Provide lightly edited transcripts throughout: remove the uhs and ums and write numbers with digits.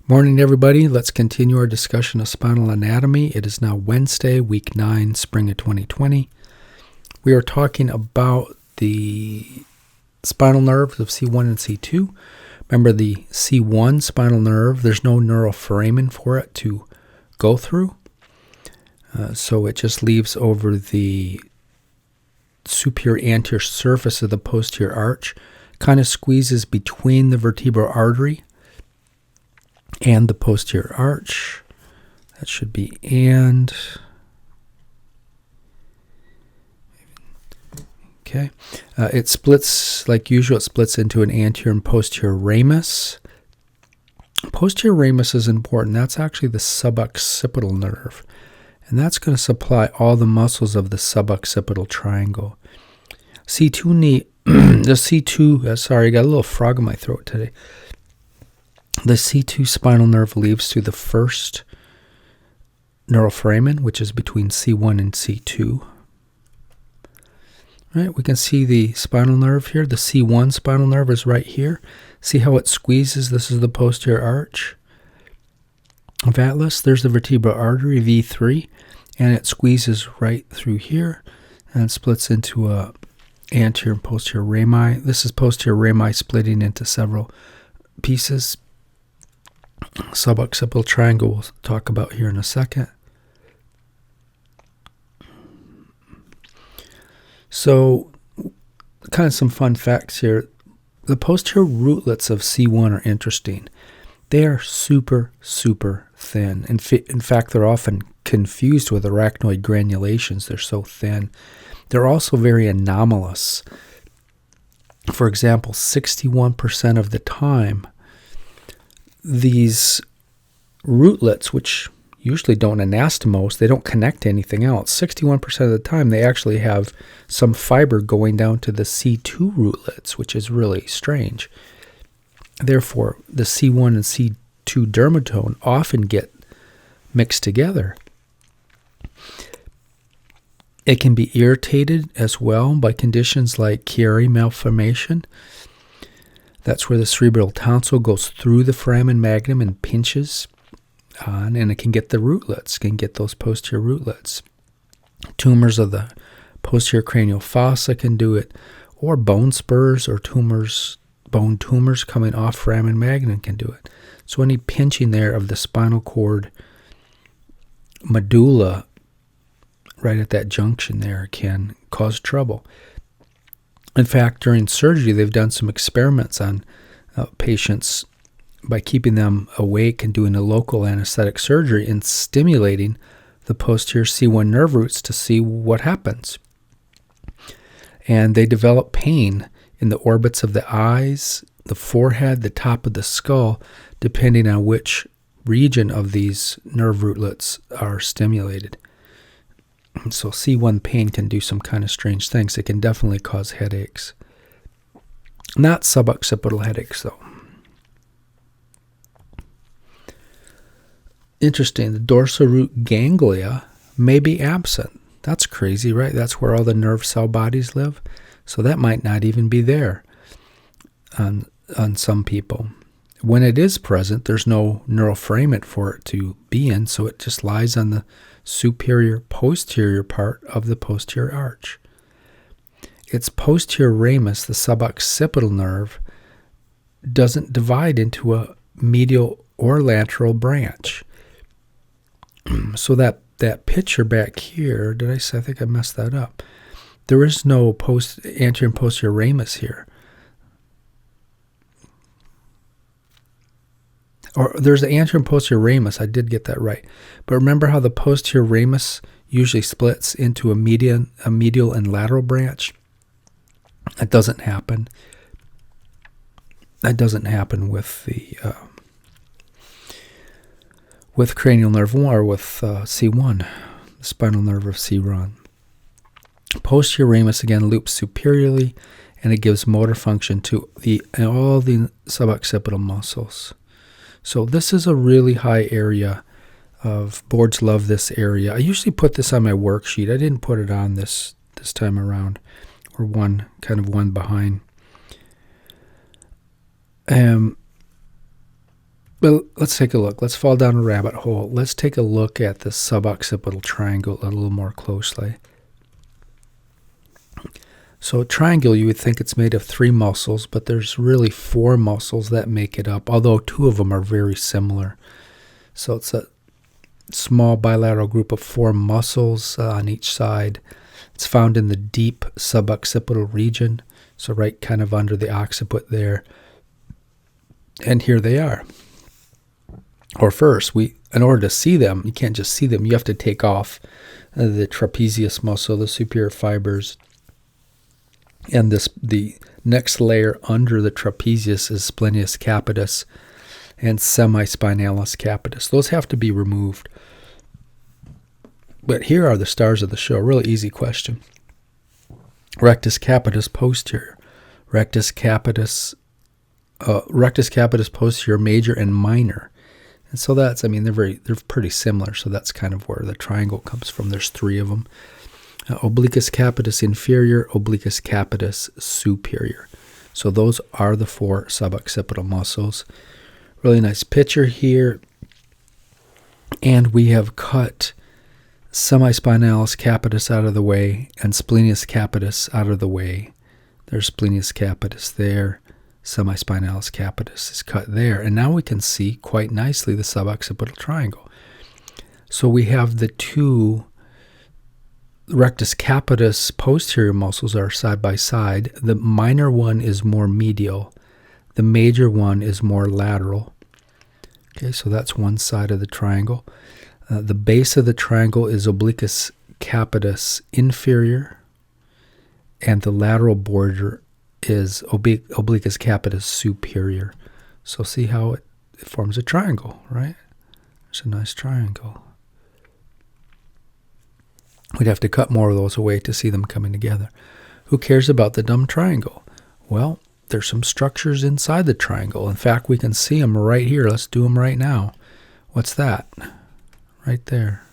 Morning, everybody. Let's continue our discussion of spinal anatomy. It is now Wednesday, week 9, spring of 2020. We are talking about the spinal nerves of C1 and C2. Remember the C1 spinal nerve, there's no neural foramen for it to go through. So it just leaves over the superior anterior surface of the posterior arch, kind of squeezes between the vertebral artery and the posterior arch. That should be and. Okay. It splits, like usual, it splits into an anterior and posterior ramus. Posterior ramus is important. That's actually the suboccipital nerve. And that's going to supply all the muscles of the suboccipital triangle. C2 sorry, I got a little frog in my throat today. The C2 spinal nerve leads to the first neural foramen, which is between C1 and C2. Right, we can see the spinal nerve here. The C1 spinal nerve is right here. See how it squeezes? This is the posterior arch of atlas. There's the vertebral artery, V3, and it squeezes right through here and splits into a anterior and posterior rami. This is posterior rami splitting into several pieces. Suboccipital triangle we'll talk about here in a second. So, kind of some fun facts here. The posterior rootlets of C1 are interesting. They are super, super thin. In fact, they're often confused with arachnoid granulations. They're so thin. They're also very anomalous. For example, 61% of the time, these rootlets, which usually don't anastomose, they don't connect to anything else. 61% of the time, they actually have some fiber going down to the C2 rootlets, which is really strange. Therefore, the C1 and C2 dermatome often get mixed together. It can be irritated as well by conditions like Chiari malformation. That's where the cerebral tonsil goes through the foramen magnum and pinches on, and it can get the rootlets, can get those posterior rootlets. Tumors of the posterior cranial fossa can do it, or bone spurs or bone tumors coming off foramen magnum can do it. So any pinching there of the spinal cord medulla right at that junction there can cause trouble. In fact, during surgery, they've done some experiments on patients by keeping them awake and doing a local anesthetic surgery and stimulating the posterior C1 nerve roots to see what happens. And they develop pain in the orbits of the eyes, the forehead, the top of the skull, depending on which region of these nerve rootlets are stimulated. So C1 pain can do some kind of strange things. It can definitely cause headaches. Not suboccipital headaches, though. Interesting. The dorsoroot ganglia may be absent. That's crazy, right? That's where all the nerve cell bodies live. So that might not even be there on some people. When it is present, there's no neural foramen for it to be in, so it just lies on the superior posterior part of the posterior arch. Its posterior ramus, the suboccipital nerve, doesn't divide into a medial or lateral branch. So that picture back here, I think I messed that up. There is no anterior and posterior ramus here. Or there's the anterior and posterior ramus. I did get that right. But remember how the posterior ramus usually splits into a medial and lateral branch? That doesn't happen. That doesn't happen with the with cranial nerve 1 or with C1, the spinal nerve of C1. Posterior ramus again loops superiorly, and it gives motor function to all the suboccipital muscles. So this is a really high area of, boards love this area. I usually put this on my worksheet. I didn't put it on this time around, or one behind. Well, let's take a look. Let's fall down a rabbit hole. Let's take a look at the suboccipital triangle a little more closely. So a triangle, you would think it's made of 3 muscles, but there's really 4 muscles that make it up, although 2 of them are very similar. So it's a small bilateral group of 4 muscles on each side. It's found in the deep suboccipital region, so right kind of under the occiput there. And here they are. Or first, in order to see them, you can't just see them. You have to take off the trapezius muscle, the superior fibers. And the next layer under the trapezius is splenius capitis and semispinalis capitis. Those have to be removed. But here are the stars of the show. Really easy question. Rectus capitis posterior. Rectus capitis posterior major and minor. And so that's, they're pretty similar. So that's kind of where the triangle comes from. There's 3 of them. Obliquus capitis inferior, obliquus capitis superior. So those are the 4 suboccipital muscles. Really nice picture here. And we have cut semispinalis capitis out of the way and splenius capitis out of the way. There's splenius capitis there. Semispinalis capitis is cut there. And now we can see quite nicely the suboccipital triangle. So we have the 2 rectus capitis posterior muscles are side by side. The minor one is more medial. The major one is more lateral. Okay, so that's one side of the triangle. The base of the triangle is obliquus capitis inferior, and the lateral border is obliquus capitis superior. So see how it forms a triangle, right? It's a nice triangle. We'd have to cut more of those away to see them coming together. Who cares about the dumb triangle? Well, there's some structures inside the triangle. In fact, we can see them right here. Let's do them right now. What's that? Right there.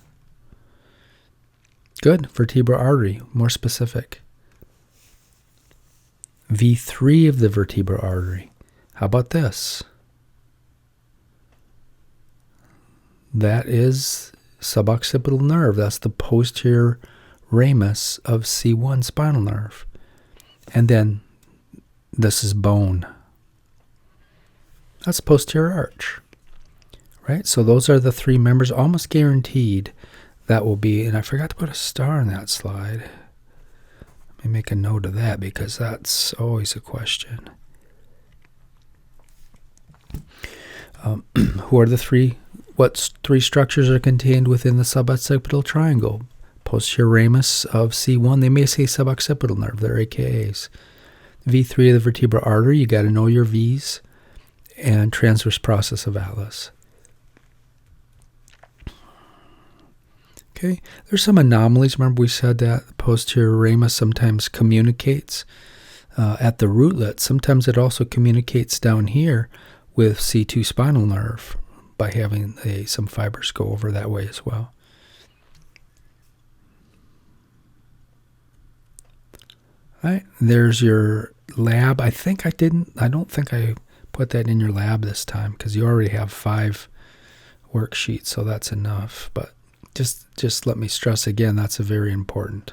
Good. Vertebral artery. More specific. V3 of the vertebral artery. How about this? That is suboccipital nerve. That's the posterior ramus of C1 spinal nerve. And then this is bone. That's posterior arch. Right? So those are the 3 members. Almost guaranteed that will be, and I forgot to put a star on that slide. Let me make a note of that because that's always a question. Who are the 3? What 3 structures are contained within the suboccipital triangle? Posterior ramus of C1. They may say suboccipital nerve. They're a.k.a.s. V3 of the vertebral artery. You got to know your V's. And transverse process of Atlas. Okay. There's some anomalies. Remember we said that the posterior ramus sometimes communicates at the rootlet. Sometimes it also communicates down here with C2 spinal nerve, by having some fibers go over that way as well. All right, there's your lab. I don't think I put that in your lab this time because you already have 5 worksheets, so that's enough. But just let me stress again, that's very important.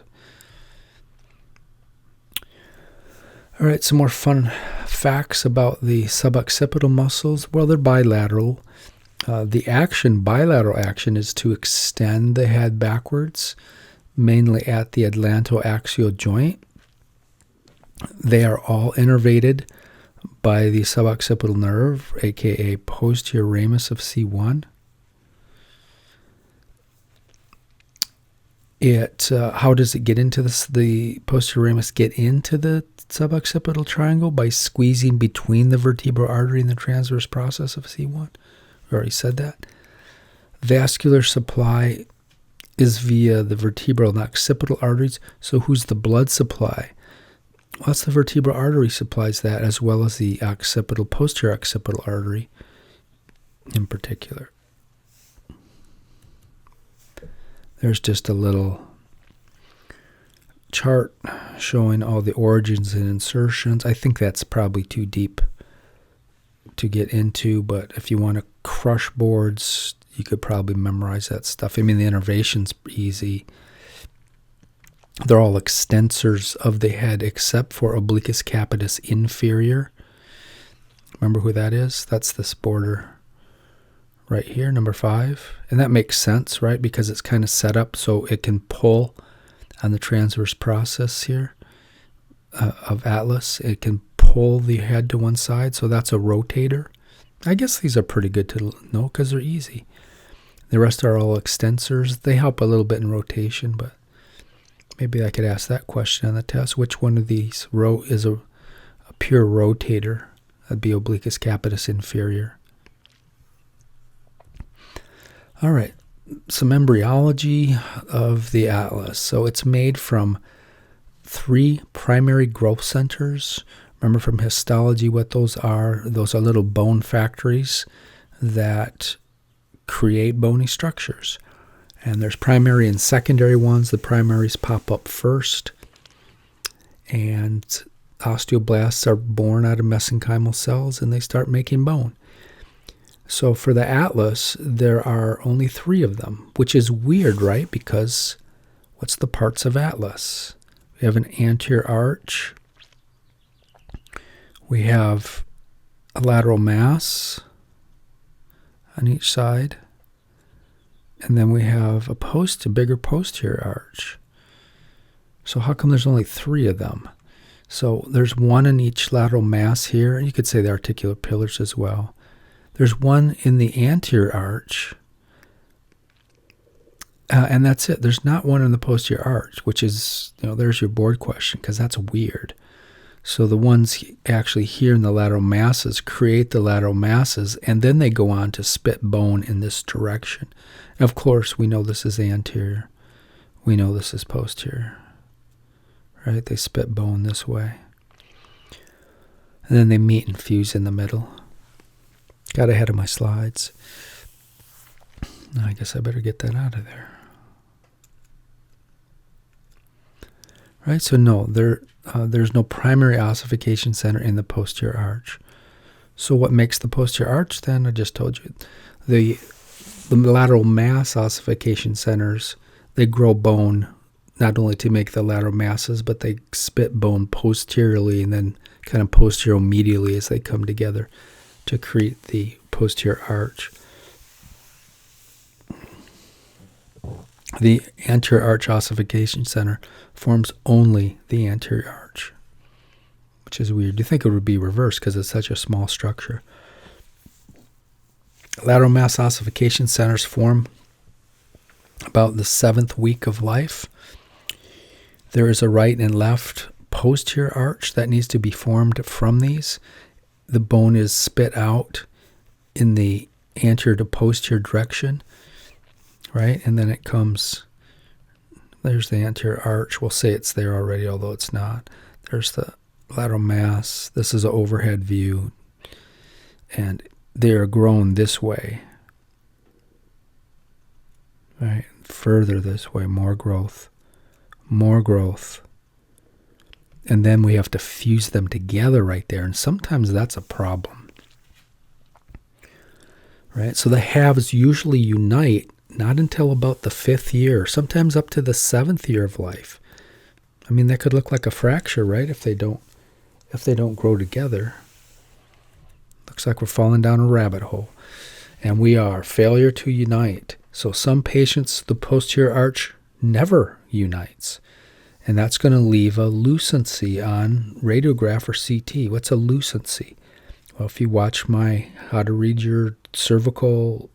All right, some more fun facts about the suboccipital muscles. Well, they're bilateral. The bilateral action is to extend the head backwards, mainly at the atlanto-axial joint. They are all innervated by the suboccipital nerve, a.k.a. posterior ramus of C1. How does it get into the posterior ramus get into the suboccipital triangle? By squeezing between the vertebral artery and the transverse process of C1. We already said that. Vascular supply is via the vertebral and occipital arteries. So who's the blood supply? Well, that's the vertebral artery supplies that, as well as the posterior occipital artery in particular. There's just a little chart showing all the origins and insertions. I think that's probably too deep to get into, but if you want to crush boards, you could probably memorize that stuff. I mean, the innervation's easy. They're all extensors of the head except for obliquus capitis inferior. Remember who that is? That's this border right here, number 5. And that makes sense, right? Because it's kind of set up so it can pull on the transverse process here of atlas. It can pull the head to one side, so that's a rotator. I guess these are pretty good to know because they're easy. The rest are all extensors. They help a little bit in rotation, but maybe I could ask that question on the test. Which one of these is a pure rotator? That'd be obliquus capitis inferior. All right, some embryology of the atlas. So it's made from 3 primary growth centers. Remember from histology what those are? Those are little bone factories that create bony structures. And there's primary and secondary ones. The primaries pop up first. And osteoblasts are born out of mesenchymal cells and they start making bone. So for the atlas, there are only 3 of them, which is weird, right? Because what's the parts of atlas? We have an anterior arch. We have a lateral mass on each side. And then we have a bigger posterior arch. So how come there's only 3 of them? So there's 1 in each lateral mass here. You could say the articular pillars as well. There's 1 in the anterior arch. And that's it. There's not 1 in the posterior arch, which is, there's your board question, because that's weird. So the ones actually here in the lateral masses create the lateral masses, and then they go on to spit bone in this direction. And of course, we know this is anterior. We know this is posterior. Right? They spit bone this way. And then they meet and fuse in the middle. Got ahead of my slides. I guess I better get that out of there. Right? So no, there's no primary ossification center in the posterior arch. So what makes the posterior arch then? I just told you. The lateral mass ossification centers, they grow bone not only to make the lateral masses, but they spit bone posteriorly and then kind of posterior-medially as they come together to create the posterior arch. The anterior arch ossification center forms only the anterior arch, which is weird. You think it would be reversed because it's such a small structure. Lateral mass ossification centers form about the 7th week of life. There is a right and left posterior arch that needs to be formed from these. The bone is spit out in the anterior to posterior direction, right? And then it comes, there's the anterior arch. We'll say it's there already, although it's not. There's the lateral mass. This is an overhead view. And they are grown this way, right? Further this way, more growth. And then we have to fuse them together right there. And sometimes that's a problem, right? So the halves usually unite not until about the 5th year, sometimes up to the 7th year of life. I mean, that could look like a fracture, right? If they don't grow together. Looks like we're falling down a rabbit hole. And we are. Failure to unite. So some patients, the posterior arch never unites. And that's going to leave a lucency on radiograph or CT. What's a lucency? Well, if you watch my How to Read Your Cervical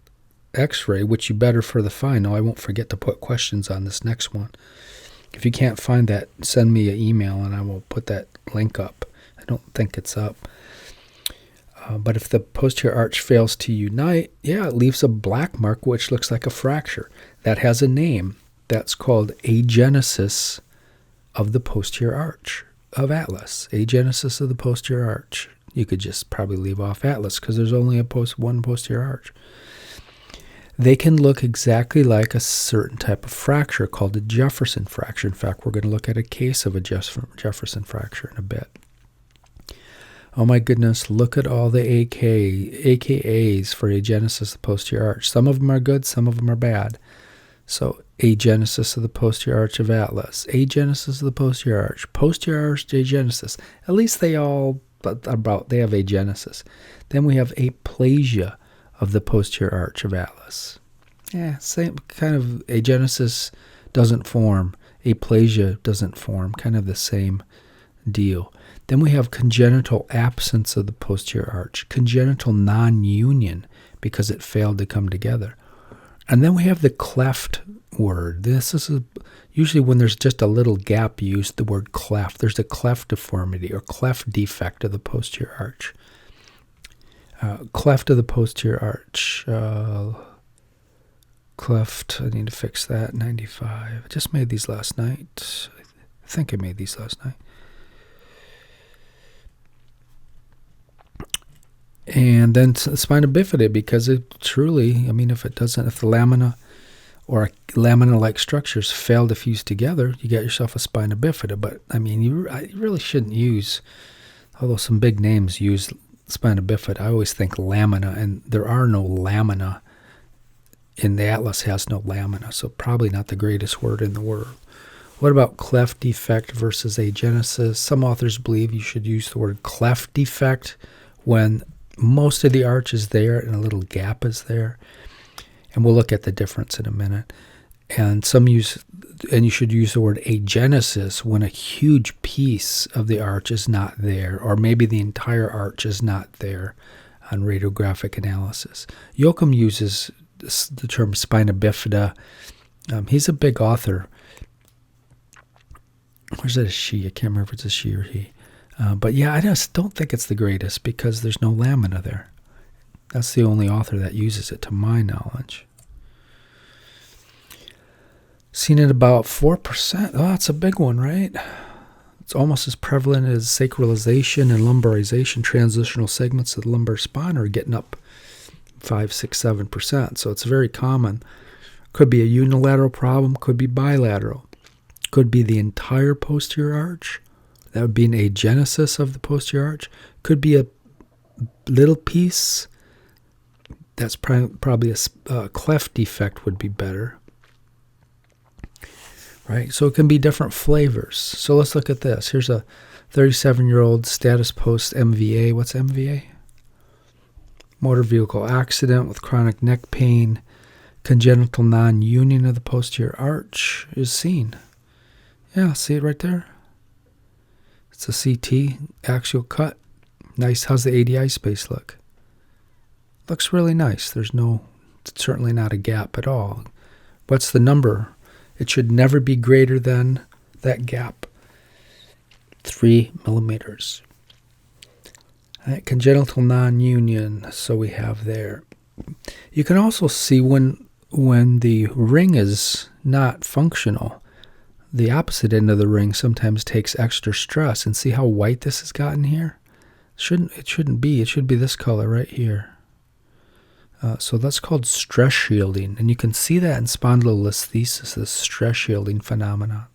X-ray, which you better for the final, I won't forget to put questions on this next one. If you can't find that, send me an email and I will put that link up. I don't think it's up. But if the posterior arch fails to unite, it leaves a black mark which looks like a fracture. That has a name. That's called agenesis of the posterior arch of atlas. Agenesis of the posterior arch. You could just probably leave off atlas because there's only one posterior arch. They can look exactly like a certain type of fracture called a Jefferson fracture. In fact, we're going to look at a case of a Jefferson fracture in a bit. Oh my goodness, look at all the a.k.a.s for agenesis of the posterior arch. Some of them are good, some of them are bad. So agenesis of the posterior arch of atlas, agenesis of the posterior arch, posterior arch agenesis. At least they have agenesis. Then we have aplasia of the posterior arch of atlas. Yeah, same kind of agenesis doesn't form, aplasia doesn't form, kind of the same deal. Then we have congenital absence of the posterior arch, congenital nonunion because it failed to come together. And then we have the cleft word. This is usually when there's just a little gap, you use the word cleft. There's a cleft deformity or cleft defect of the posterior arch. Cleft of the posterior arch. Cleft, I need to fix that, 95. I just made these last night. I think I made these last night. And then spina bifida, because it truly, I mean, if the lamina or lamina-like structures fail to fuse together, you get yourself a spina bifida. But, I mean, you really shouldn't use, although some big names use spina bifida, I always think lamina, and there are no lamina. In the atlas has no lamina, so probably not the greatest word in the world. What about cleft defect versus agenesis? Some authors believe you should use the word cleft defect when most of the arch is there and a little gap is there. And we'll look at the difference in a minute. And you should use the word agenesis when a huge piece of the arch is not there, or maybe the entire arch is not there on radiographic analysis. Yoakum uses the term spina bifida. He's a big author. Or is it a she? I can't remember if it's a she or he. But yeah, I just don't think it's the greatest because there's no lamina there. That's the only author that uses it, to my knowledge. Seen it about 4%. Oh, that's a big one, right? It's almost as prevalent as sacralization and lumbarization. Transitional segments of the lumbar spine are getting up 5, 6, 7%. So it's very common. Could be a unilateral problem, could be bilateral. Could be the entire posterior arch. That would be an agenesis of the posterior arch. Could be a little piece. That's probably a cleft defect would be better. Right? So it can be different flavors. So let's look at this. Here's a 37-year-old status post MVA. What's MVA? Motor vehicle accident with chronic neck pain. Congenital non-union of the posterior arch is seen. Yeah, see it right there? It's a CT, axial cut. Nice. How's the ADI space look? Looks really nice. There's certainly not a gap at all. What's the number? It should never be greater than that gap, 3 millimeters. Right, congenital non-union, so we have there. You can also see when the ring is not functional, the opposite end of the ring sometimes takes extra stress. And see how white this has gotten here? It shouldn't be. It should be this color right here. So that's called stress shielding. And you can see that in spondylolisthesis, this stress shielding phenomenon.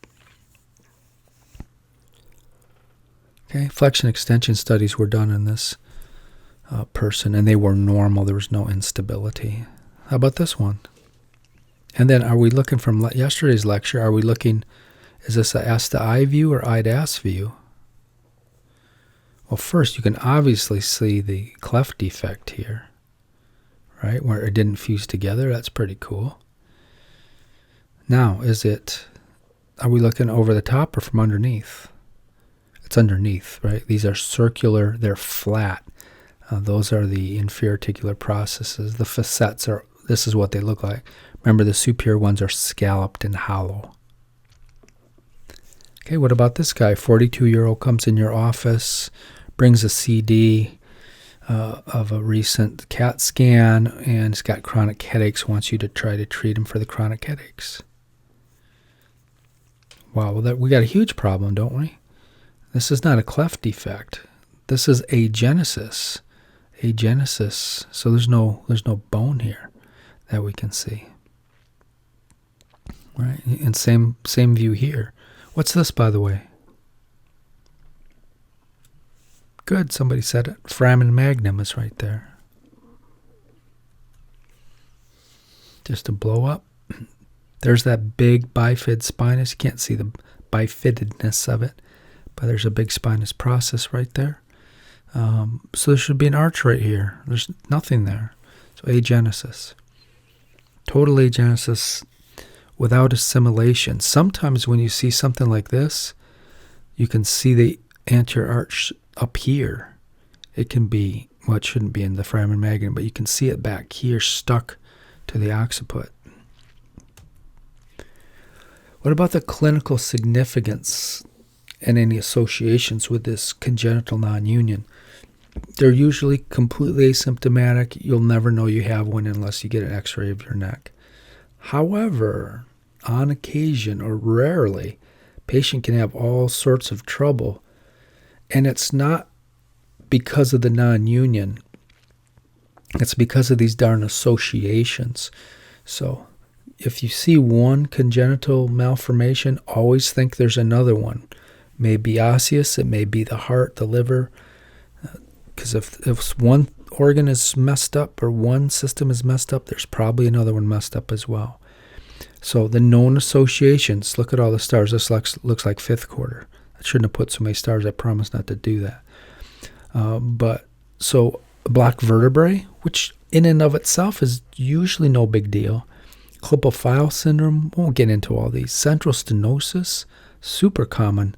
Okay, flexion extension studies were done in this person, and they were normal. There was no instability. How about this one? And then are we looking from yesterday's lecture, are we looking, is this a S to I view or I to S view? Well, first, you can obviously see the cleft defect here, right, where it didn't fuse together. That's pretty cool. Now, are we looking over the top or from underneath? It's underneath, right? These are circular, they're flat. Those are the inferior articular processes. The facets this is what they look like. Remember, the superior ones are scalloped and hollow. Okay, what about this guy? 42-year-old comes in your office, brings a CD of a recent CAT scan, and he's got chronic headaches, wants you to try to treat him for the chronic headaches. Wow, well, we got a huge problem, don't we? This is not a cleft defect. This is agenesis. Agenesis. So there's no bone here that we can see. Right? And same view here. What's this, by the way? Good, somebody said it. Foramen magnum is right there. Just to blow up. There's that big bifid spinous. You can't see the bifidedness of it, but there's a big spinous process right there. So there should be an arch right here. There's nothing there. So agenesis. Total agenesis without assimilation. Sometimes when you see something like this, you can see the anterior arch up here. It can be, well, it shouldn't be in the foramen magnum, but you can see it back here stuck to the occiput. What about the clinical significance and any associations with this congenital nonunion? They're usually completely asymptomatic. You'll never know you have one unless you get an x-ray of your neck. However, on occasion or rarely, patient can have all sorts of trouble, and it's not because of the nonunion. It's because of these darn associations. So if you see one congenital malformation, always think there's another one. It may be osseous, it may be the heart, the liver. Because if one organ is messed up or one system is messed up, there's probably another one messed up as well. So the known associations, look at all the stars. This looks like fifth quarter. I shouldn't have put so many stars. I promise not to do that. But so blocked vertebrae, which in and of itself is usually no big deal. Klippel-Feil syndrome, won't get into all these. Central stenosis, super common.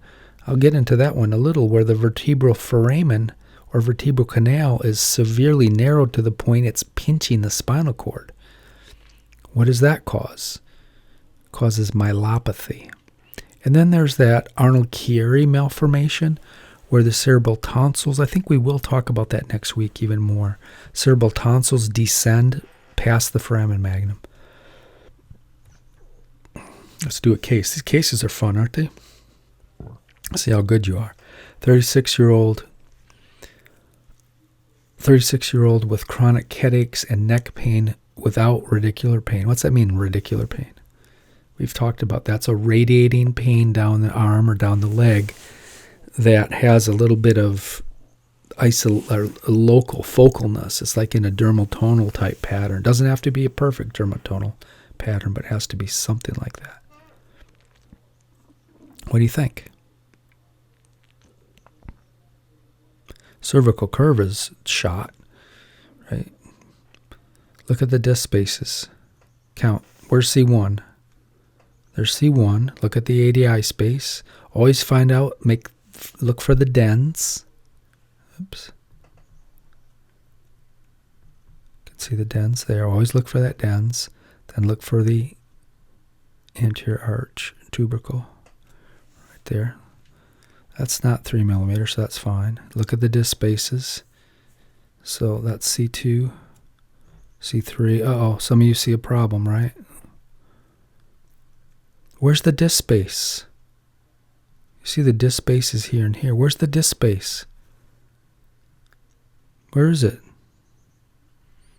I'll get into that one a little, where the vertebral foramen or vertebral canal is severely narrowed to the point it's pinching the spinal cord. What does that cause? It causes myelopathy. And then there's that Arnold-Chiari malformation, where the cerebral tonsils, I think we will talk about that next week even more. Cerebral tonsils descend past the foramen magnum. Let's do a case. These cases are fun, aren't they? See how good you are. 36-year-old with chronic headaches and neck pain without radicular pain. What's that mean, radicular pain? We've talked about that's a radiating pain down the arm or down the leg that has a little bit of local focalness. It's like in a dermatonal type pattern. It doesn't have to be a perfect dermatonal pattern, but it has to be something like that. What do you think? Cervical curve is shot, right? Look at the disc spaces. Count. Where's C1? There's C1. Look at the ADI space. Always find out, look for the dens. Oops. You can see the dens there. Always look for that dens. Then look for the anterior arch tubercle right there. That's not 3 millimeters, so that's fine. Look at the disc spaces. So that's C2, C3. Uh-oh, some of you see a problem, right? Where's the disc space? You see the disc space is here and here. Where's the disc space? Where is it?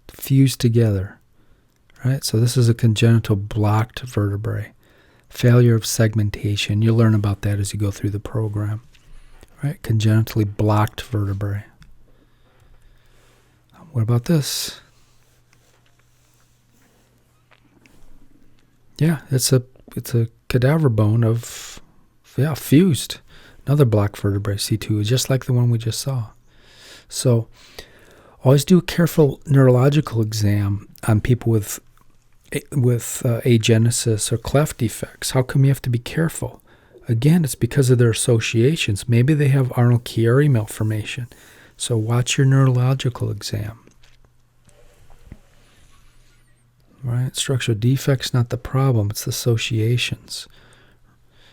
Fused together, right? So this is a congenital blocked vertebrae. Failure of segmentation. You'll learn about that as you go through the program, right? Congenitally blocked vertebrae. What about this? Yeah, it's a cadaver bone of, fused. Another blocked vertebrae, C2, just like the one we just saw. So always do a careful neurological exam on people with agenesis or cleft defects. How come you have to be careful? Again, it's because of their associations. Maybe they have Arnold-Chiari malformation. So watch your neurological exam. Right? Structural defects, not the problem. It's the associations.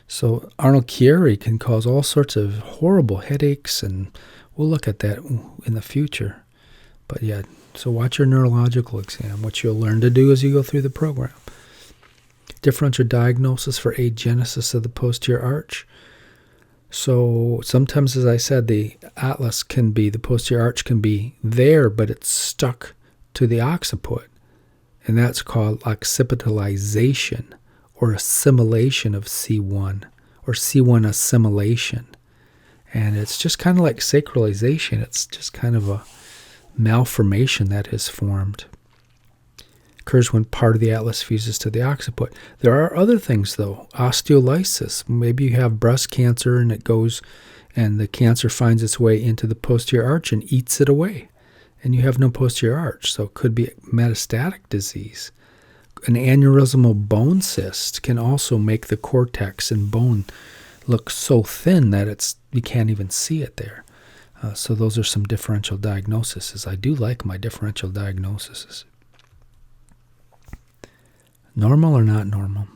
So Arnold-Chiari can cause all sorts of horrible headaches, and we'll look at that in the future. But yeah, so watch your neurological exam, which you'll learn to do as you go through the program. Differential diagnosis for agenesis of the posterior arch. So sometimes, as I said, the atlas the posterior arch can be there, but it's stuck to the occiput. And that's called occipitalization or assimilation of C1 or C1 assimilation. And it's just kind of like sacralization. It's just kind of a malformation that has formed. Occurs when part of the atlas fuses to the occiput. There are other things, though. Osteolysis. Maybe you have breast cancer and it goes, and the cancer finds its way into the posterior arch and eats it away. And you have no posterior arch. So it could be metastatic disease. An aneurysmal bone cyst can also make the cortex and bone look so thin that you can't even see it there. So those are some differential diagnoses. I do like my differential diagnoses. Normal or not normal?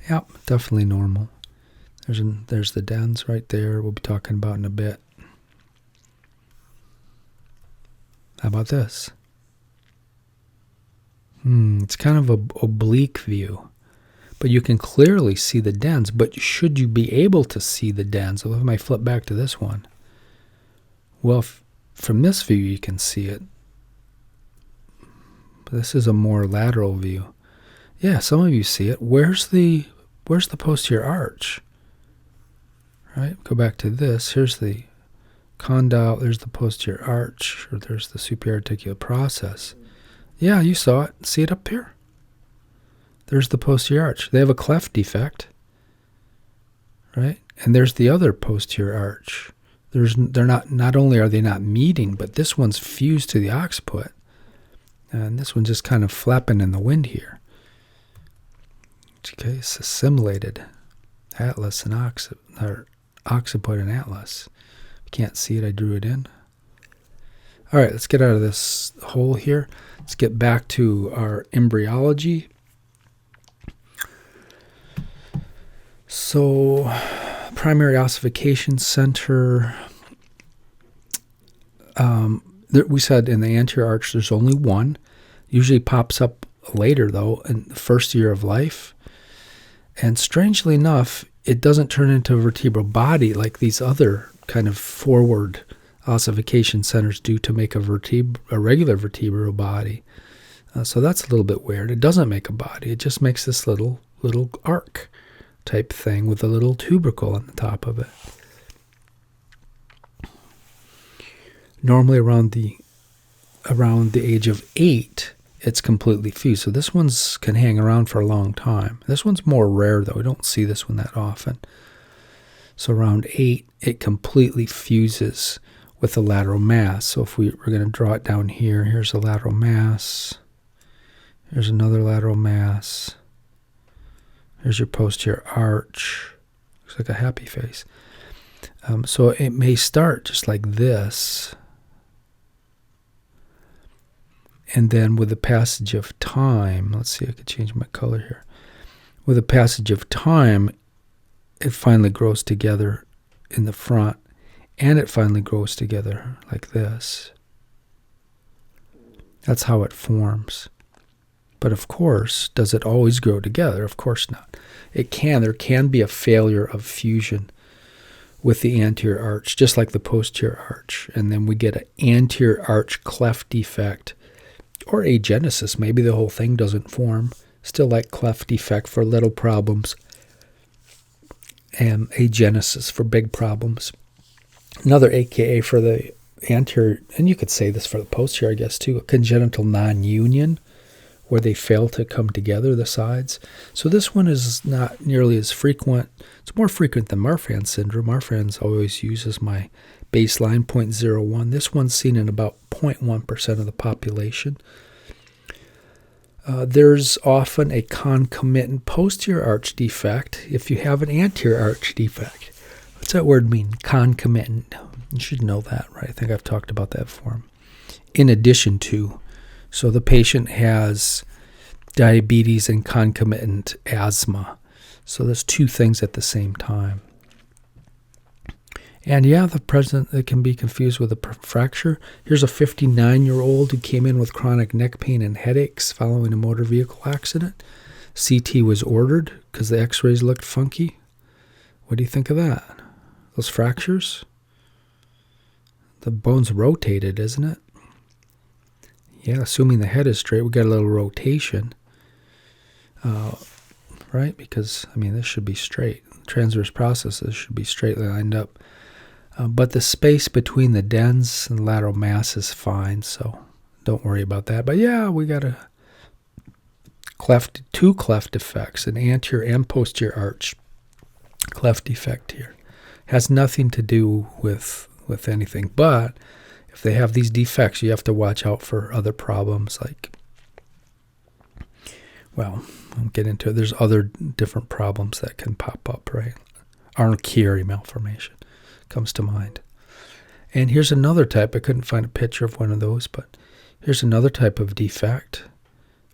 Yep, definitely normal. There's the dens right there. We'll be talking about in a bit. How about this? It's kind of an oblique view. But you can clearly see the dens. But should you be able to see the dens? So if I flip back to this one. Well, from this view you can see it. But this is a more lateral view. Yeah, some of you see it. Where's the posterior arch? Right? Go back to this. Here's the condyle. There's the posterior arch, or there's the superior articular process. Yeah, you saw it. See it up here? There's the posterior arch. They have a cleft defect, right? And there's the other posterior arch. Not only are they not meeting, but this one's fused to the occiput. And this one's just kind of flapping in the wind here. Okay, it's assimilated atlas and occiput and atlas. If you can't see it, I drew it in. All right, let's get out of this hole here. Let's get back to our embryology. So, primary ossification center. We said in the anterior arch there's only one. Usually pops up later, though, in the first year of life. And strangely enough, it doesn't turn into a vertebral body like these other kind of forward ossification centers do to make a regular vertebral body. So that's a little bit weird. It doesn't make a body. It just makes this little arc type thing with a little tubercle on the top of it. Normally around the age of 8, it's completely fused. So this one's can hang around for a long time. This one's more rare, though. We don't see this one that often. So around 8, it completely fuses with the lateral mass. So if we're going to draw it down here, here's a lateral mass. Here's another lateral mass. Here's your posterior arch. Looks like a happy face. So it may start just like this. And then with the passage of time, let's see, I could change my color here. With the passage of time, it finally grows together in the front, and it finally grows together like this. That's how it forms. But of course, does it always grow together? Of course not. It can. There can be a failure of fusion with the anterior arch, just like the posterior arch. And then we get an anterior arch cleft defect or agenesis. Maybe the whole thing doesn't form. Still like cleft defect for little problems and agenesis for big problems. Another AKA for the anterior, and you could say this for the posterior, I guess, too, a congenital nonunion, where they fail to come together, the sides. So this one is not nearly as frequent. It's more frequent than Marfan syndrome. Marfan's always uses my baseline 0.01. This one's seen in about 0.1% of the population. There's often a concomitant posterior arch defect if you have an anterior arch defect. What's that word mean? Concomitant. You should know that, right? I think I've talked about that before. In addition to. So the patient has diabetes and concomitant asthma. So there's two things at the same time. And yeah, it can be confused with a fracture. Here's a 59-year-old who came in with chronic neck pain and headaches following a motor vehicle accident. CT was ordered because the x-rays looked funky. What do you think of that? Those fractures? The bone's rotated, isn't it? Yeah, assuming the head is straight, we got a little rotation. Right? Because, this should be straight. transverse processes should be straightly lined up. But the space between the dens and the lateral mass is fine, so don't worry about that. But yeah, we got two cleft defects, an anterior and posterior arch cleft defect here. Has nothing to do with anything, but if they have these defects, you have to watch out for other problems like, well, I'll get into it. There's other different problems that can pop up, right? Arnold-Chiari malformation comes to mind. And here's another type. I couldn't find a picture of one of those, but here's another type of defect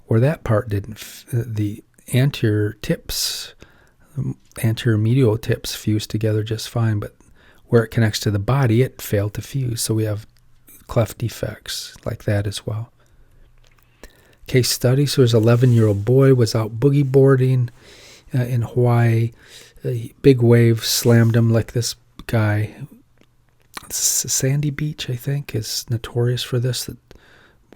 where that part didn't, the anterior tips, anterior medial tips fused together just fine, but where it connects to the body, it failed to fuse. So we have cleft defects like that as well. Case study, so there's an 11-year-old boy was out boogie boarding in Hawaii. A big wave slammed him like this guy. Sandy Beach, I think, is notorious for this. That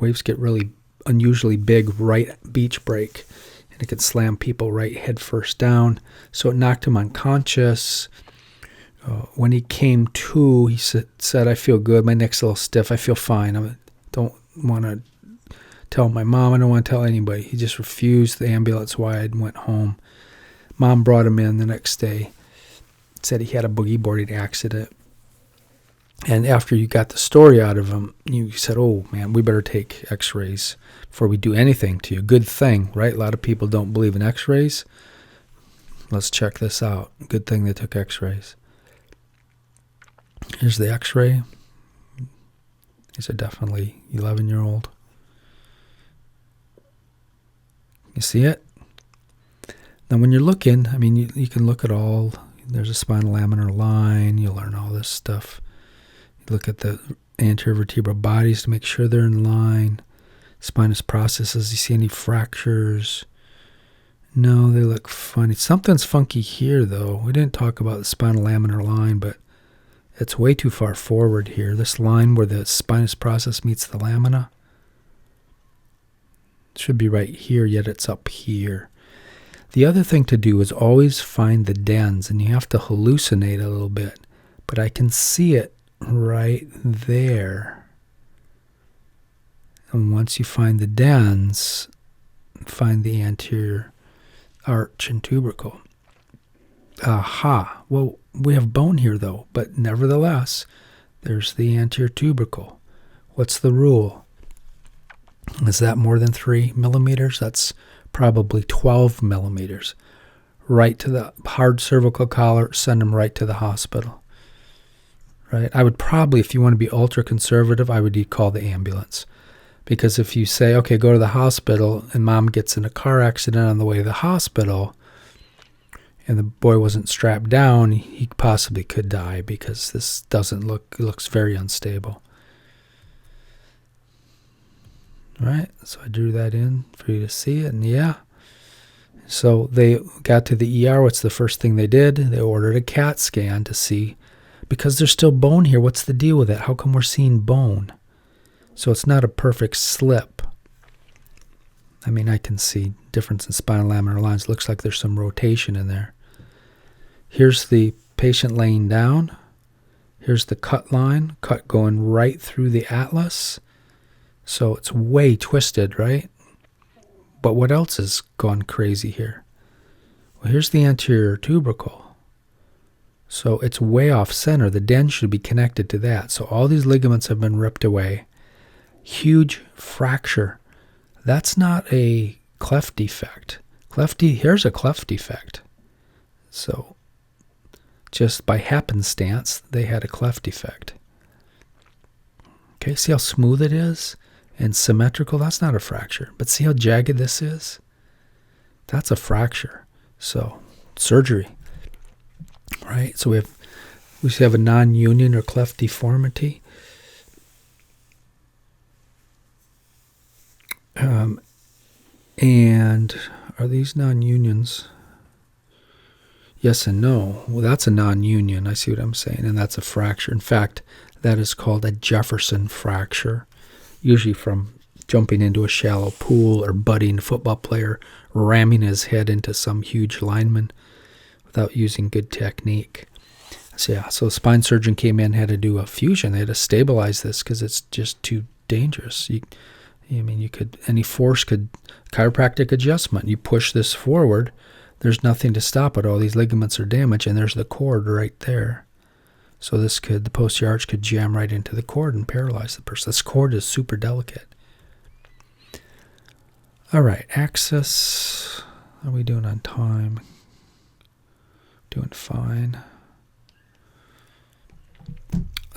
waves get really unusually big right beach break, and it can slam people right head first down. So it knocked him unconscious. When he came to, he said, "I feel good. My neck's a little stiff. I feel fine. I don't want to tell my mom. I don't want to tell anybody." He just refused the ambulance ride and went home. Mom brought him in the next day. Said he had a boogie boarding accident. And after you got the story out of him, you said, "Oh, man, we better take x-rays before we do anything to you." Good thing, right? A lot of people don't believe in x-rays. Let's check this out. Good thing they took x-rays. Here's the x-ray. He's a definitely 11-year-old. You see it? Now, when you're looking, I mean, you can look at all. There's a spinal laminar line. You'll learn all this stuff. You look at the anterior vertebral bodies to make sure they're in line. Spinous processes. You see any fractures? No, they look funny. Something's funky here, though. We didn't talk about the spinal laminar line, but it's way too far forward here. This line where the spinous process meets the lamina should be right here, yet it's up here. The other thing to do is always find the dens, and you have to hallucinate a little bit. But I can see it right there. And once you find the dens, find the anterior arch and tubercle. Aha. Well, we have bone here, though, but nevertheless, there's the anterior tubercle. What's the rule? Is that more than 3 millimeters? That's probably 12 millimeters. Right to the hard cervical collar, send them right to the hospital. Right? I would probably, if you want to be ultra conservative, I would call the ambulance. Because if you say, okay, go to the hospital, and mom gets in a car accident on the way to the hospital, and the boy wasn't strapped down, he possibly could die because this doesn't look, it looks very unstable. Right, so I drew that in for you to see it, and yeah. So they got to the ER. What's the first thing they did? They ordered a CAT scan to see, because there's still bone here. What's the deal with it? How come we're seeing bone? So it's not a perfect slip. I mean, I can see difference in spinal laminar lines. Looks like there's some rotation in there. Here's the patient laying down. Here's the cut line, cut going right through the atlas. So it's way twisted, right? But what else has gone crazy here? Well, here's the anterior tubercle. So it's way off center. The den should be connected to that. So all these ligaments have been ripped away. Huge fracture. That's not a cleft defect. Here's a cleft defect. So just by happenstance, they had a cleft defect. Okay, see how smooth it is? And symmetrical, that's not a fracture. But see how jagged this is? That's a fracture. So, surgery. Right? So we have a nonunion or cleft deformity. And are these nonunions? Yes and no. Well, that's a nonunion. I see what I'm saying. And that's a fracture. In fact, that is called a Jefferson fracture. Usually from jumping into a shallow pool or butting a football player, ramming his head into some huge lineman with without using good technique. So yeah, so the spine surgeon came in, had to do a fusion. They had to stabilize this because it's just too dangerous. Any force could, chiropractic adjustment, you push this forward, there's nothing to stop it. All these ligaments are damaged, and there's the cord right there. So the posterior arch could jam right into the cord and paralyze the person. This cord is super delicate. All right, axis. How are we doing on time? Doing fine.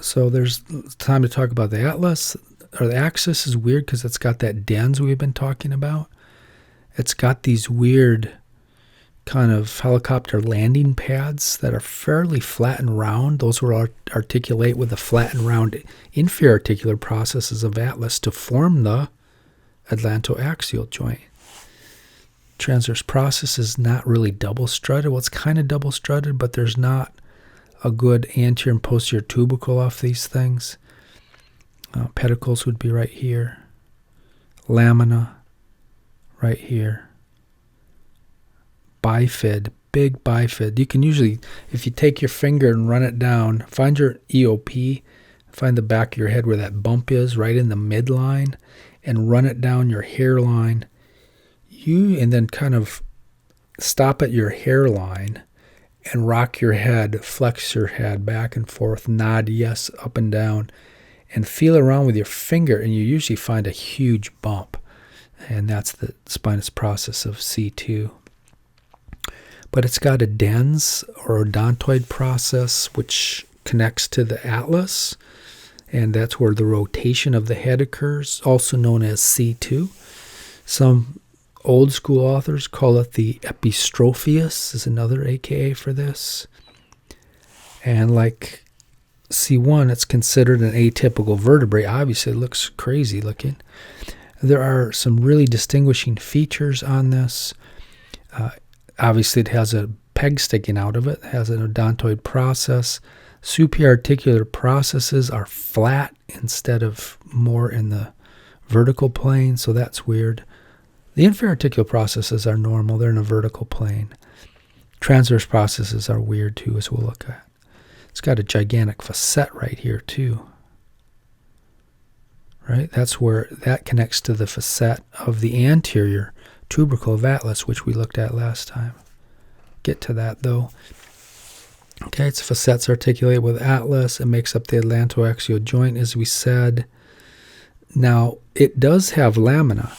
So there's time to talk about the atlas, or the axis is weird because it's got that dens we've been talking about. It's got these weird kind of helicopter landing pads that are fairly flat and round. Those will articulate with the flat and round inferior articular processes of atlas to form the atlantoaxial joint. Transverse process is not really double strutted. Well, it's kind of double strutted, but there's not a good anterior and posterior tubercle off these things. Pedicles would be right here. Lamina right here. Bifid, big bifid. You can usually, if you take your finger and run it down, find your EOP, find the back of your head where that bump is, right in the midline, and run it down your hairline. And then kind of stop at your hairline and rock your head, flex your head back and forth, nod yes, up and down, and feel around with your finger, and you usually find a huge bump. And that's the spinous process of C2. But it's got a dens or odontoid process which connects to the atlas, and that's where the rotation of the head occurs, also known as C2. Some old school authors call it the epistrophius, is another a.k.a. for this. And like C1, it's considered an atypical vertebrae. Obviously, it looks crazy looking. There are some really distinguishing features on this. Obviously, it has a peg sticking out of it. It has an odontoid process. Superior articular processes are flat instead of more in the vertical plane, so that's weird. The inferior articular processes are normal. They're in a vertical plane. Transverse processes are weird too, as we'll look at. It's got a gigantic facet right here too. Right? That's where that connects to the facet of the anterior tubercle of atlas, which we looked at last time. Get to that though. Okay, its facets articulate with atlas. It makes up the atlantoaxial joint, as we said. Now, it does have lamina,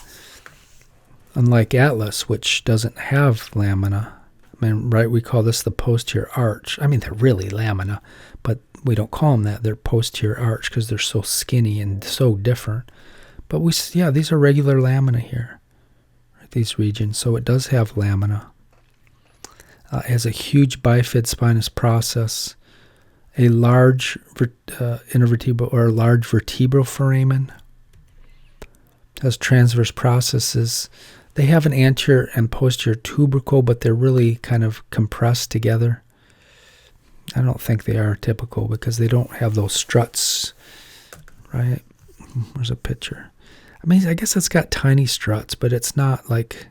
unlike atlas, which doesn't have lamina. Right, we call this the posterior arch. They're really lamina, but we don't call them that. They're posterior arch because they're so skinny and so different. But these are regular lamina here, right, these regions. So it does have lamina. It has a huge bifid spinous process, a large intervertebral or a large vertebral foramen. It has transverse processes. They have an anterior and posterior tubercle, but they're really kind of compressed together. I don't think they are typical because they don't have those struts, right? There's a picture. I guess it's got tiny struts, but it's not like,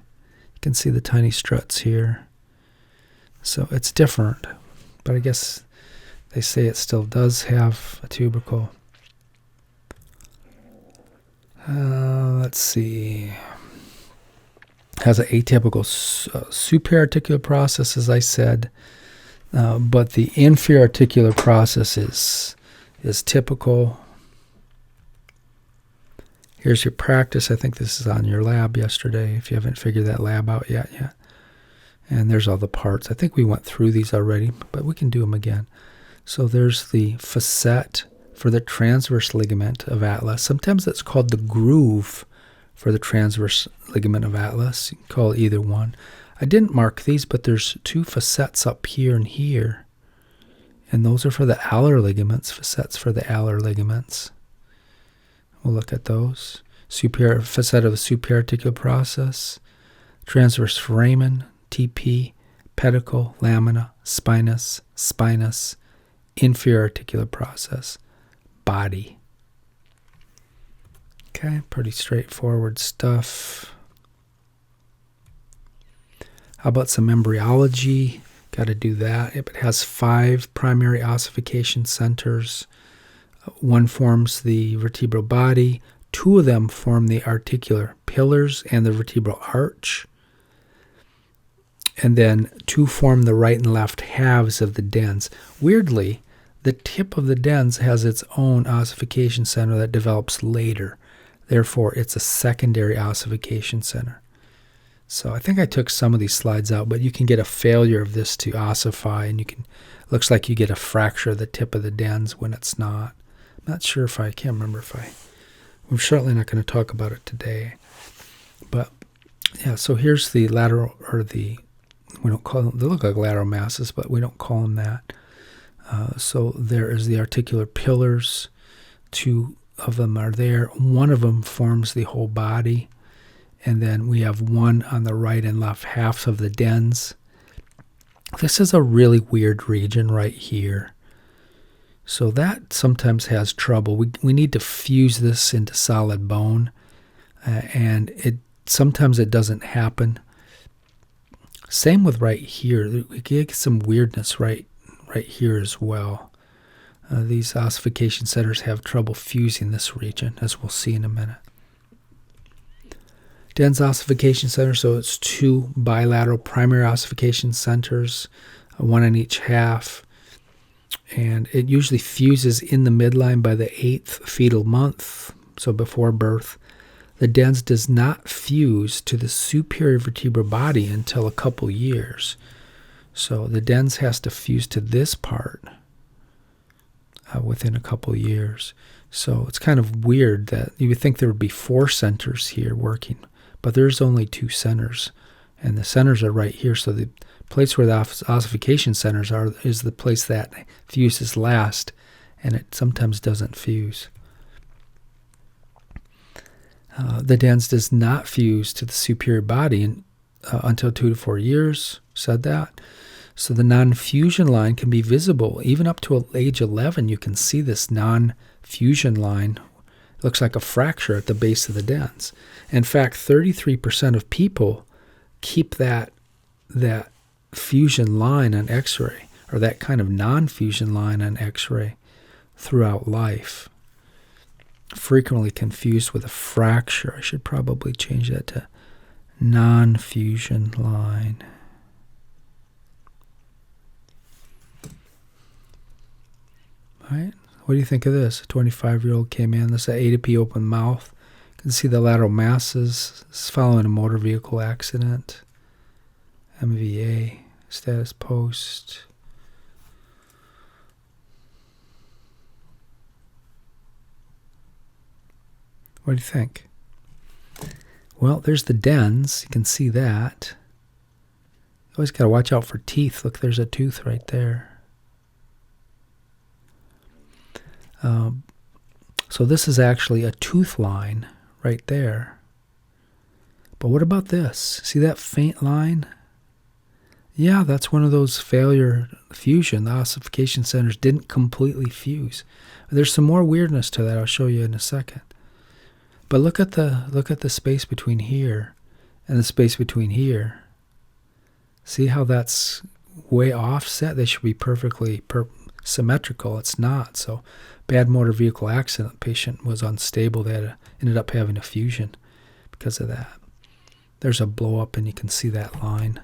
you can see the tiny struts here. So it's different, but I guess they say it still does have a tubercle. Let's see. Has an atypical superior articular process, as I said, but the inferior articular process is typical. Here's your practice. I think this is on your lab yesterday, if you haven't figured that lab out yet. And there's all the parts. I think we went through these already, but we can do them again. So there's the facet for the transverse ligament of atlas. Sometimes it's called the groove for the transverse ligament of atlas. You can call it either one. I didn't mark these, but there's two facets up here and here. And those are for the alar ligaments, facets for the alar ligaments. We'll look at those. Superior facet of the superior articular process, transverse foramen, TP, pedicle, lamina, spinous, inferior articular process, body. Okay, pretty straightforward stuff. How about some embryology? Got to do that. It has 5 primary ossification centers. One forms the vertebral body. 2 of them form the articular pillars and the vertebral arch. And then 2 form the right and left halves of the dens. Weirdly, the tip of the dens has its own ossification center that develops later. Therefore, it's a secondary ossification center. So I think I took some of these slides out, but you can get a failure of this to ossify, and looks like you get a fracture of the tip of the dens when it's not. I'm not sure if I can't remember if we're certainly not going to talk about it today. But yeah, so here's the lateral, or we don't call them, they look like lateral masses, but we don't call them that. So there is the articular pillars. 2 of them are there. 1 of them forms the whole body. And then we have 1 on the right and left halves of the dens. This is a really weird region right here. So that sometimes has trouble. We need to fuse this into solid bone. And sometimes it doesn't happen. Same with right here. We get some weirdness right here as well. These ossification centers have trouble fusing this region, as we'll see in a minute. Dens ossification center, so it's 2 bilateral primary ossification centers, 1 on each half. And it usually fuses in the midline by the 8th fetal month, so before birth. The dens does not fuse to the superior vertebral body until a couple years. So the dens has to fuse to this part within a couple years. So it's kind of weird that you would think there would be 4 centers here working, but there's only 2 centers, and the centers are right here. So the place where the ossification centers are is the place that fuses last, and it sometimes doesn't fuse. The dens does not fuse to the superior body until 2 to 4 years. Said that. So the non-fusion line can be visible even up to age 11. You can see this non-fusion line. It looks like a fracture at the base of the dens. In fact, 33% of people keep that fusion line on X-ray, or that kind of non-fusion line on X-ray, throughout life. Frequently confused with a fracture. I should probably change that to non-fusion line. Right? What do you think of this? A 25-year-old came in. This is an A to P open mouth. You can see the lateral masses. This is following a motor vehicle accident. MVA, status post. What do you think? Well, there's the dens. You can see that. You always got to watch out for teeth. Look, there's a tooth right there. So this is actually a tooth line right there. But what about this? See that faint line? Yeah, that's one of those failure fusion. The ossification centers didn't completely fuse. There's some more weirdness to that. I'll show you in a second. But look at the space between here and the space between here. See how that's way offset? They should be perfectly symmetrical. It's not. So bad motor vehicle accident. The patient was unstable. They ended up having a fusion because of that. There's a blow up, and you can see that line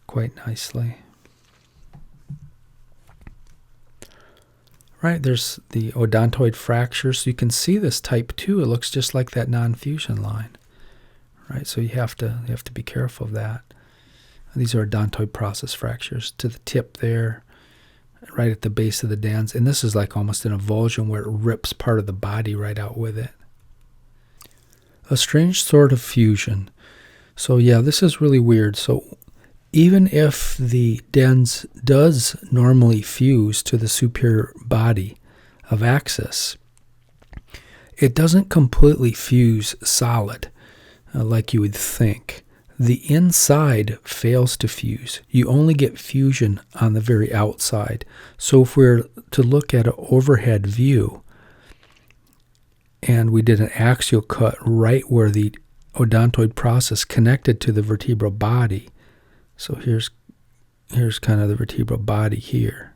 quite nicely. Right, there's the odontoid fracture, so you can see this type 2. It looks just like that non-fusion line. Right, so you have to be careful of that. These are odontoid process fractures to the tip there, right at the base of the dens. And this is like almost an avulsion where it rips part of the body right out with it. A strange sort of fusion. So yeah, this is really weird. So even if the dens does normally fuse to the superior body of axis, it doesn't completely fuse solid like you would think. The inside fails to fuse. You only get fusion on the very outside. So if we're to look at an overhead view and we did an axial cut right where the odontoid process connected to the vertebral body, so here's here's kind of the vertebral body here.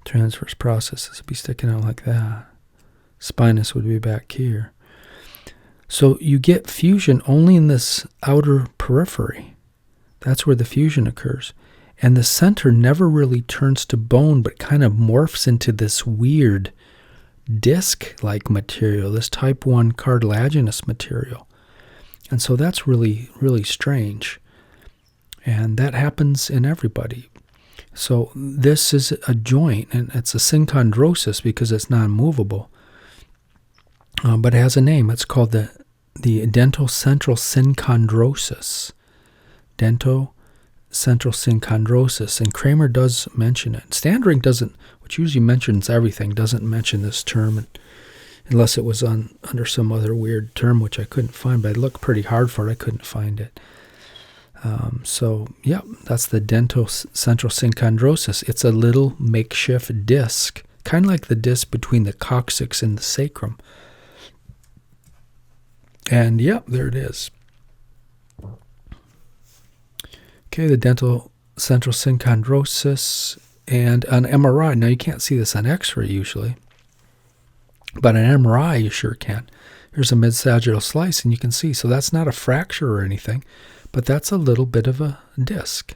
Transverse processes would be sticking out like that. Spinous would be back here. So you get fusion only in this outer periphery. That's where the fusion occurs. And the center never really turns to bone, but kind of morphs into this weird disc-like material, this type 1 cartilaginous material. And so that's really, really strange. And that happens in everybody. So this is a joint, and it's a synchondrosis because it's non-movable. But it has a name. It's called the dentocentral synchondrosis. Dentocentral synchondrosis. And Cramer does mention it. Standring doesn't, which usually mentions everything, doesn't mention this term unless it was under some other weird term, which I couldn't find. But I looked pretty hard for it. I couldn't find it. So, yeah, that's the dentocentral synchondrosis. It's a little makeshift disc, kind of like the disc between the coccyx and the sacrum. And, yeah, there it is. Okay, the dentocentral synchondrosis. And an MRI, now you can't see this on X-ray usually, but an MRI you sure can. Here's a mid-sagittal slice, and you can see. So that's not a fracture or anything, but that's a little bit of a disc.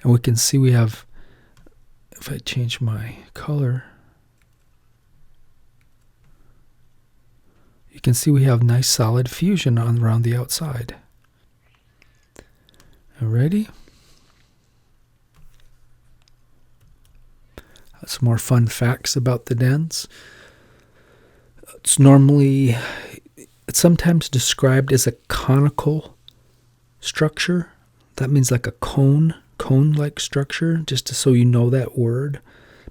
And we can see we have, if I change my color, you can see we have nice solid fusion around the outside. Alrighty. Some more fun facts about the dens. It's sometimes described as a conical structure. That means like a cone-like structure, just so you know that word.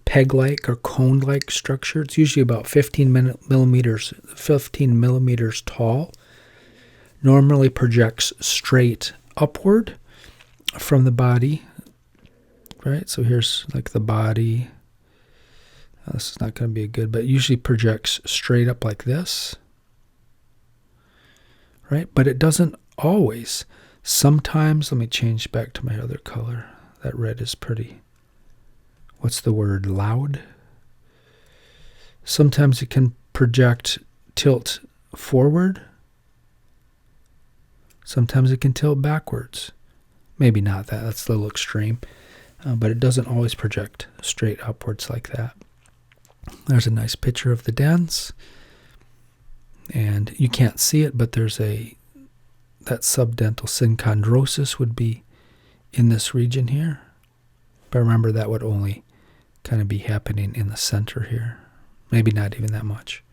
Peg-like or cone-like structure. It's usually about 15 millimeters tall. Normally projects straight upward from the body. Right, so here's like the body. This is not going to be good, but it usually projects straight up like this. Right? But it doesn't always. Sometimes, let me change back to my other color. That red is pretty, what's the word, loud? Sometimes it can tilt forward. Sometimes it can tilt backwards. Maybe not that. That's a little extreme. But it doesn't always project straight upwards like that. There's a nice picture of the dens, and you can't see it, but there's that subdental synchondrosis would be in this region here. But remember, that would only kind of be happening in the center here. Maybe not even that much.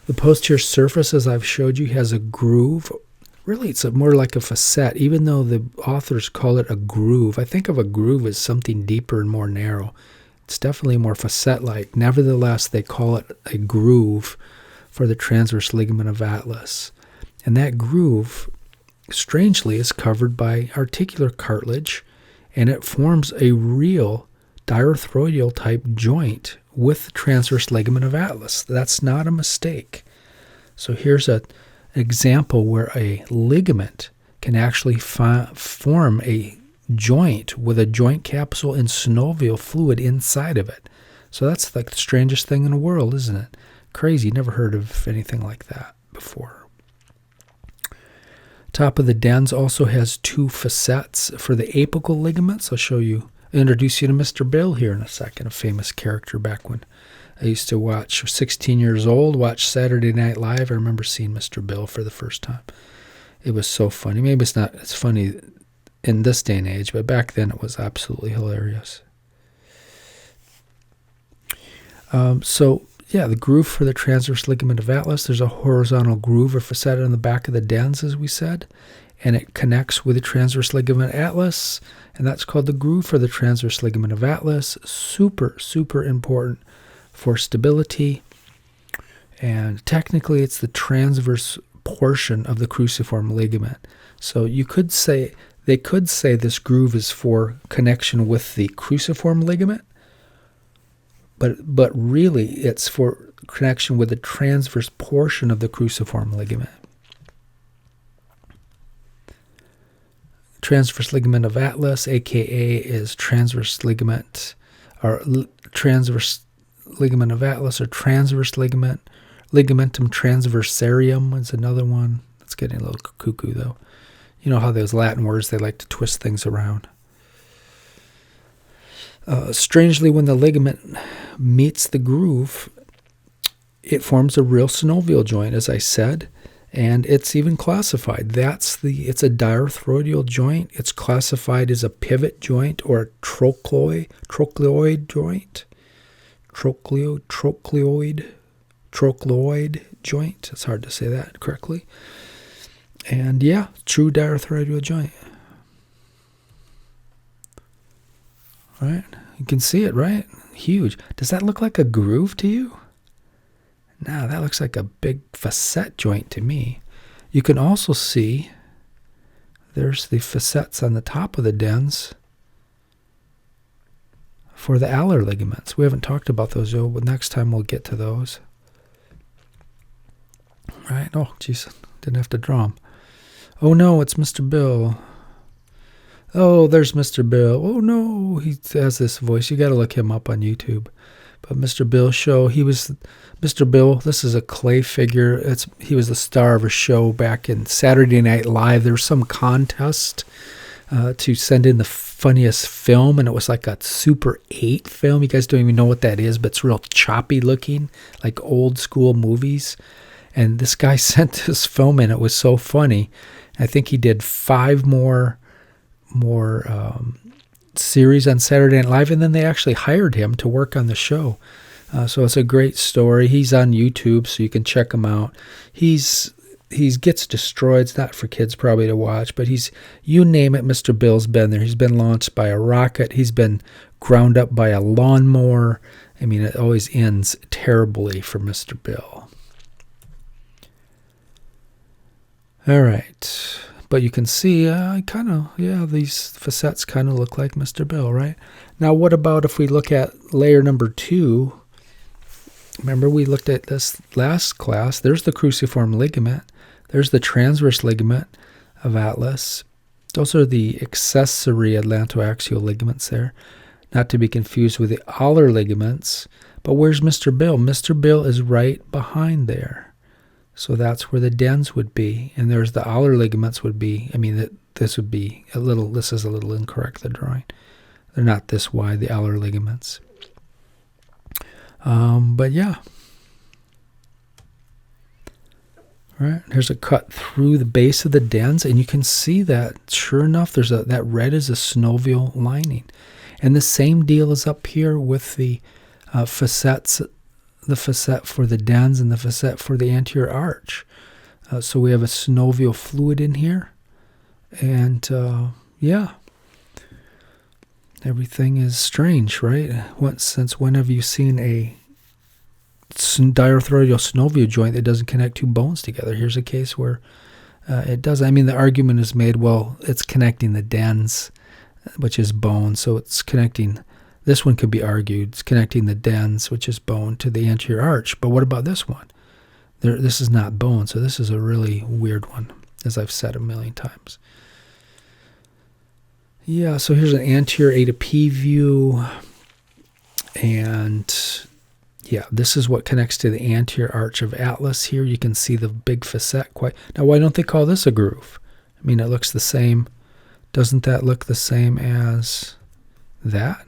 The posterior surface, as I've showed you, has a groove. Really, it's more like a facet, even though the authors call it a groove. I think of a groove as something deeper and more narrow. It's definitely more facet-like. Nevertheless, they call it a groove for the transverse ligament of Atlas. And that groove, strangely, is covered by articular cartilage, and it forms a real diarthroidal type joint with the transverse ligament of Atlas. That's not a mistake. So here's an example where a ligament can actually form a joint with a joint capsule and synovial fluid inside of it. So that's like the strangest thing in the world, isn't it? Crazy. Never heard of anything like that before. Top of the dens also has two facets for the apical ligaments. I'll introduce you to Mr. Bill here in a second, a famous character back when I used to watch, 16 years old, watch Saturday Night Live. I remember seeing Mr. Bill for the first time. It was so funny. Maybe it's not as funny in this day and age, but back then it was absolutely hilarious. The groove for the transverse ligament of Atlas, there's a horizontal groove or facet on the back of the dens, as we said, and it connects with the transverse ligament Atlas, and that's called the groove for the transverse ligament of Atlas. Super, super important for stability, and technically it's the transverse portion of the cruciform ligament. So they could say this groove is for connection with the cruciform ligament, but really it's for connection with the transverse portion of the cruciform ligament. transverse ligament of atlas, a.k.a. is transverse ligament, or transverse ligament of atlas, or transverse ligament. Ligamentum transversarium is another one. It's getting a little cuckoo, though. You know how those Latin words, they like to twist things around. Strangely, when the ligament meets the groove, it forms a real synovial joint, as I said, and it's even classified. It's a diarthroidal joint. It's classified as a pivot joint or a trochleoid joint. Trochleoid joint. It's hard to say that correctly. And yeah, true diarthroidal joint. Right? You can see it, right? Huge. Does that look like a groove to you? No, that looks like a big facet joint to me. You can also see there's the facets on the top of the dens for the alar ligaments. We haven't talked about those, though, but next time we'll get to those. Right? Oh, jeez. Didn't have to draw him. Oh, no, it's Mr. Bill. Oh, there's Mr. Bill. Oh, no, he has this voice. You got to look him up on YouTube. But Mr. Bill's show, Mr. Bill, this is a clay figure. He was the star of a show back in Saturday Night Live. There was some contest to send in the funniest film, and it was like a Super 8 film. You guys don't even know what that is, but it's real choppy looking, like old school movies. And this guy sent this film in. It was so funny. I think he did 5 more series on Saturday Night Live, and then they actually hired him to work on the show. So it's a great story. He's on YouTube, so you can check him out. He gets destroyed. It's not for kids probably to watch, but you name it, Mr. Bill's been there. He's been launched by a rocket. He's been ground up by a lawnmower. I mean, it always ends terribly for Mr. Bill. All right. But you can see, these facets kind of look like Mr. Bill, right? Now, what about if we look at layer number 2? Remember, we looked at this last class. There's the cruciform ligament. There's the transverse ligament of atlas. Those are the accessory atlantoaxial ligaments there, not to be confused with the alar ligaments. But where's Mr. Bill? Mr. Bill is right behind there. So that's where the dens would be, and there's the alar ligaments would be. I mean, this is a little incorrect, the drawing. They're not this wide, the alar ligaments. But yeah. All right, here's a cut through the base of the dens, and you can see that, sure enough, that red is a synovial lining. And the same deal is up here with the facets, the facet for the dens and the facet for the anterior arch. So we have a synovial fluid in here. And everything is strange, right? Since when have you seen a diarthroidal synovial joint that doesn't connect 2 bones together? Here's a case where it does. I mean, the argument is made, well, it's connecting the dens, which is bone, so it's connecting. This one could be argued. It's connecting the dens, which is bone, to the anterior arch. But what about this one? This is not bone, so this is a really weird one, as I've said a million times. Yeah, so here's an anterior A to P view. And yeah, this is what connects to the anterior arch of atlas here. You can see the big facet quite. Now, why don't they call this a groove? I mean, it looks the same. Doesn't that look the same as that?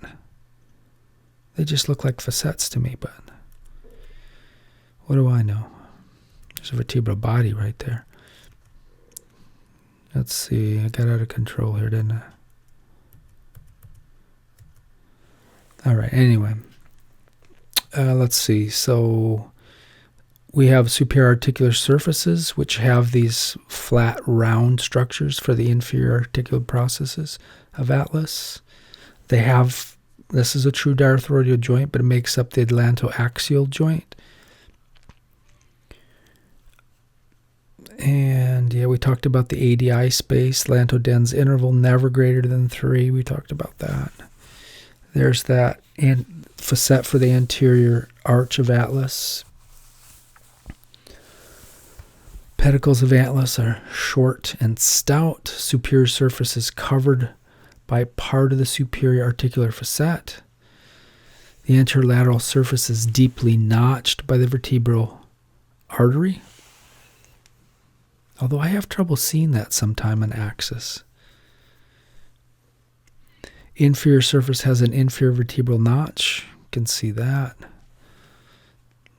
They just look like facets to me, but what do I know? There's a vertebral body right there. Let's see. I got out of control here, didn't I? All right. Anyway, let's see. So we have superior articular surfaces, which have these flat, round structures for the inferior articular processes of atlas. This is a true diarthroidal joint, but it makes up the atlantoaxial joint. And yeah, we talked about the ADI space, atlantodens interval, never greater than 3. We talked about that. There's that facet for the anterior arch of atlas. Pedicles of atlas are short and stout. Superior surface is covered by part of the superior articular facet. The anterolateral surface is deeply notched by the vertebral artery. Although I have trouble seeing that sometime on axis. Inferior surface has an inferior vertebral notch. You can see that.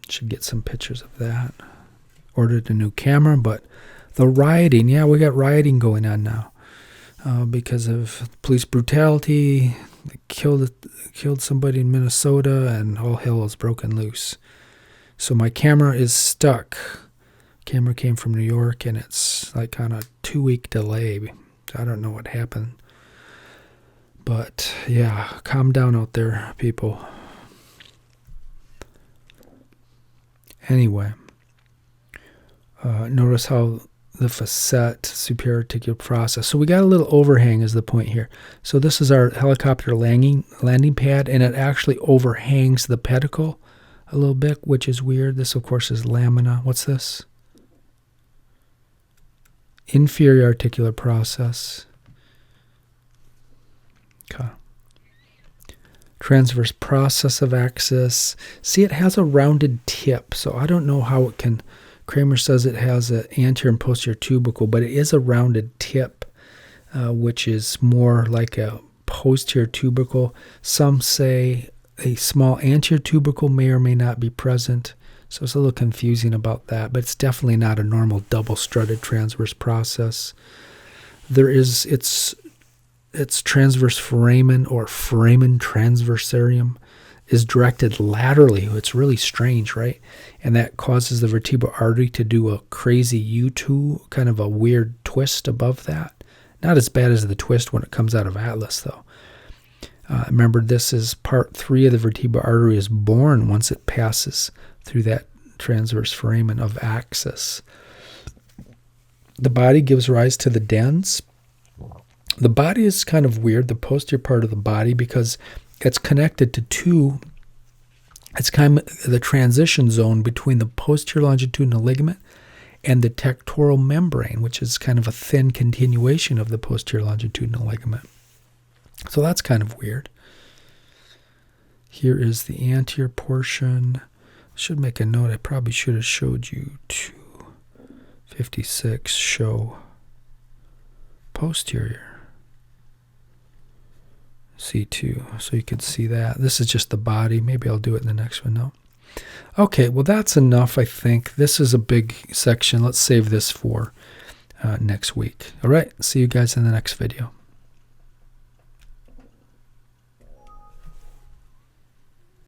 Should get some pictures of that. Ordered a new camera, but the rioting, yeah, we got rioting going on now because of police brutality. They killed somebody in Minnesota, and all hell is broken loose. So my camera is stuck. Camera came from New York, and it's like on a 2-week delay. I don't know what happened. But yeah, calm down out there, people. Anyway. Notice how the facet, superior articular process. So we got a little overhang is the point here. So this is our helicopter landing pad, and it actually overhangs the pedicle a little bit, which is weird. This, of course, is lamina. What's this? Inferior articular process. Okay. Transverse process of axis. See, it has a rounded tip, so I don't know how it can... Cramer says it has an anterior and posterior tubercle, but it is a rounded tip, which is more like a posterior tubercle. Some say a small anterior tubercle may or may not be present, so it's a little confusing about that, but it's definitely not a normal double-strutted transverse process. There is its transverse foramen or foramen transversarium is directed laterally. It's really strange, right? And that causes the vertebral artery to do a crazy U2, kind of a weird twist above that. Not as bad as the twist when it comes out of atlas, though. Remember, this is part 3 of the vertebral artery is born once it passes through that transverse foramen of axis. The body gives rise to the dens. The body is kind of weird, the posterior part of the body, because it's connected to it's kind of the transition zone between the posterior longitudinal ligament and the tectoral membrane, which is kind of a thin continuation of the posterior longitudinal ligament. So that's kind of weird. Here is the anterior portion. I should make a note. I probably should have showed you 256 show posterior. C2, so you could see that. This is just the body. Maybe I'll do it in the next one. No. Okay, well, that's enough, I think. This is a big section. Let's save this for next week. All right, see you guys in the next video.